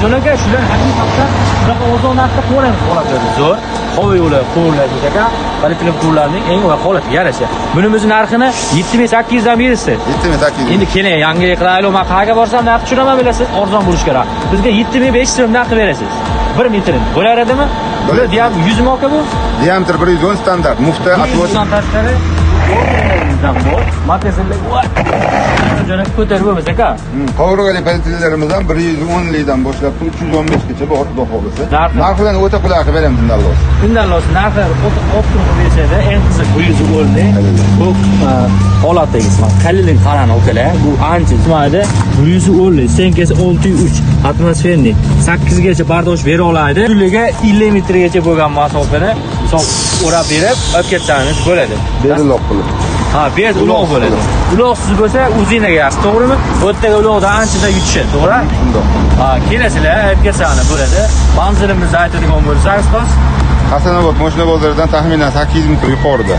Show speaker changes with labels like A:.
A: Jo'naka shular haqiqatdan bunaqa o'zon narxda qo'yamiz holatlarda zo'r. Havo yo'li quvurlar aka, polietilen quvurlarning eng holatiga yarasha. Bunimiz narxini 7800 dan berasiz.
B: 7800.
A: Endi keling, yangilik qilaylik. Men qayerga borsam narx tushunaman bilasiz, arzon bo'lish kerak. Bizga 7500 so'm narx berasiz. 1 metrini. Bo'lar edimi? Bular diam 100 mi aka bu?
B: Diametr 110 standart. Mufta atvoz.
A: Standartlari Jo'nak ko'tarib bo'lmasa aka.
B: Qovurg'ali polietilenlarimizdan 110 lidan boshlab 315 gacha bor xudo xohlasa. Narxlarni o'ta qulay qilib beramiz bundan lo'z.
A: Bundan lo'z narxlari optim qilib berishadi. Eng qiziq 100 o'rni. Bu holatdagi qalin qarani okalar. Bu ancha chimaydi. 100 o'rni, senkasi 603 atmosfernik 8 gacha bardosh bera oladi. Kunliga 50 metrgacha bo'lgan masofani hisob o'rab berib, olib ketsangiz bo'ladi.
B: Beriloq qilib.
A: Ha, bez uloq bo'ladi. Uloqsiz bo'lsa o'zingizga yaxshi, to'g'rimi? O'tdagi uloqdan anchada yutishadi, to'g'ri?
B: Shundoq.
A: Ha, kelasizlar, olib kelsanglar bo'ladi. Manzilimizni aytadigan bo'lsangiz, xos.
B: Hasanobod mashina bozoridan taxminan 8 metr yuqorida.